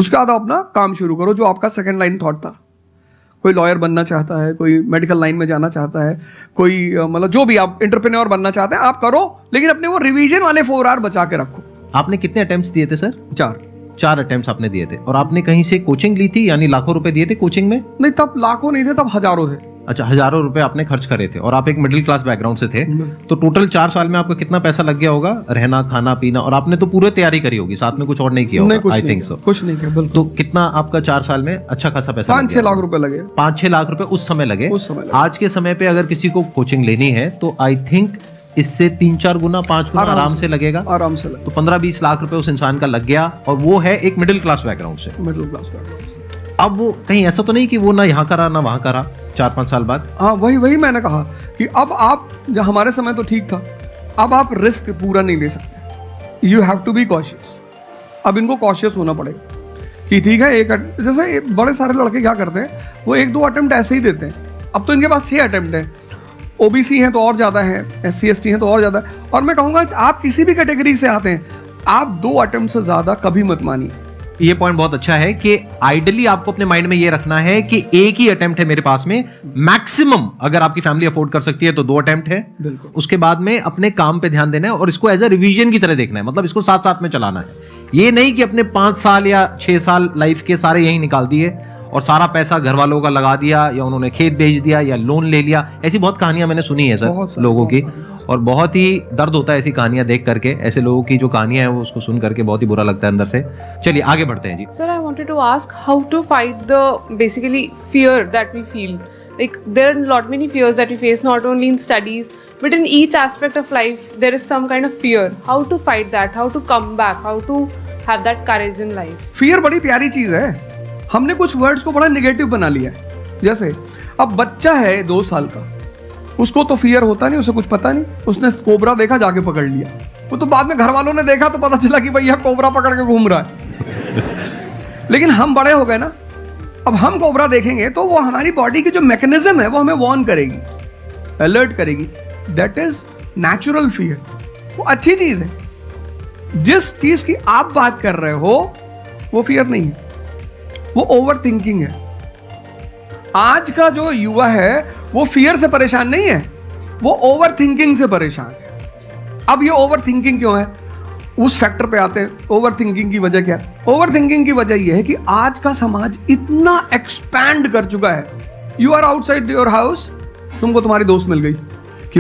उसके बाद अपना काम शुरू करो जो आपका सेकंड लाइन थॉट था। कोई लॉयर बनना चाहता है, कोई मेडिकल लाइन में जाना चाहता है, कोई मतलब जो भी आप एंटरप्रेन्योर बनना चाहते हैं आप करो, लेकिन अपने वो रिवीजन वाले 4 आवर बचा के रखो। आपने कितने अटेम्प्ट्स दिए थे सर? 4 अटेम्प्ट्स आपने दिए थे। और आपने कहीं से कोचिंग ली थी, यानी लाखों रुपए दिए थे कोचिंग में? नहीं, तब लाखों नहीं थे, तब हजारों थे। अच्छा, हजारों रुपए आपने खर्च करे थे और आप एक मिडिल क्लास बैकग्राउंड से थे। तो टोटल 4 साल में आपका कितना पैसा लग गया होगा? रहना, खाना, पीना, और आपने तो पूरी तैयारी करी होगी, साथ में कुछ और नहीं किया होगा? I think so. कुछ नहीं किया, बिल्कुल। तो कितना आपका 4 साल में अच्छा खासा पैसा? 5-6 लाख रुपए लगे। 5-6 लाख रुपए उस समय लगे। आज के समय पे अगर किसी को कोचिंग लेनी है तो आई थिंक इससे 3-4 गुना 5 गुना आराम से लगेगा। आराम से लगेगा। तो 15-20 लाख रुपए उस इंसान का लग गया, और वो है एक मिडिल क्लास बैकग्राउंड से। मिडिल क्लास बैकग्राउंड से। अब वो कहीं ऐसा तो नहीं कि वो ना यहाँ करा ना वहां करा 4-5 साल बाद? हाँ, वही मैंने कहा कि अब आप, जब हमारे समय तो ठीक था, अब आप रिस्क पूरा नहीं ले सकते। You have to be cautious. अब इनको कॉशियस होना पड़ेगा कि ठीक है, जैसे बड़े सारे लड़के क्या करते हैं, वो 1-2 अटेम्प्ट ऐसे ही देते हैं। अब तो इनके पास 6 अटेम्प्ट है। ओबीसी हैं तो और ज़्यादा है, SC ST हैं तो और ज़्यादा है। और मैं कहूँगा आप किसी भी कैटेगरी से आते हैं, आप 2 अटेम्प्ट से ज़्यादा कभी मत मानिए। ये पॉइंट बहुत अच्छा है कि आइडियली आपको अपने माइंड में ये रखना है कि एक ही अटेम्प्ट है मेरे पास में, मैक्सिमम अगर आपकी फैमिली अफोर्ड कर सकती है तो 2 अटेम्प्ट है। बिल्कुल। उसके बाद में अपने काम पे ध्यान देना है और इसको एज अ रिवीजन की तरह देखना है, मतलब इसको साथ साथ में चलाना है। ये नहीं कि अपने 5 साल या 6 साल लाइफ के सारे यही निकाल दिए और सारा पैसा घर वालों का लगा दिया, या उन्होंने खेत बेच दिया, या लोन ले लिया। ऐसी बहुत कहानियां मैंने सुनी है सर लोगों की, और बहुत ही दर्द होता है ऐसी कहानियां देख करके। ऐसे लोगों की जो कहानियां हैं वो उसको सुन करके बहुत ही बुरा लगता है अंदर से। चलिए आगे बढ़ते हैं जी। Sir, I wanted to ask how to fight the basically fear that we feel. Like there are lot many fears that we face, not only in studies but in each aspect of life. There is some kind of fear. How to fight that? How to come back? How to have that courage in life? Fear बड़ी प्यारी चीज है। हमने कुछ words को बड़ा negative बना लिया है। जैसे अब बच्चा है 2 साल का, उसको तो फियर होता नहीं, उसे कुछ पता नहीं, उसने कोबरा देखा, जाके पकड़ लिया। वो तो बाद में घर वालों ने देखा तो पता चला कि भैया कोबरा पकड़ के घूम रहा है। लेकिन हम बड़े हो गए ना, अब हम कोबरा देखेंगे तो वो हमारी बॉडी की जो मैकेनिज्म है वो हमें वार्न करेगी, अलर्ट करेगी। That is natural fear. वो अच्छी चीज है। जिस चीज की आप बात कर रहे हो वो फियर नहीं है, वो ओवर थिंकिंग है। आज का जो युवा है वो फियर से परेशान नहीं है, वो ओवर थिंकिंग से परेशान है। अब ये ओवर थिंकिंग क्यों है, उस फैक्टर पे आते हैं। ओवर थिंकिंग की वजह क्या है? ओवर थिंकिंग की वजह यह है कि आज का समाज इतना एक्सपैंड कर चुका है। You are outside your house, तुमको तुम्हारी दोस्त मिल गई,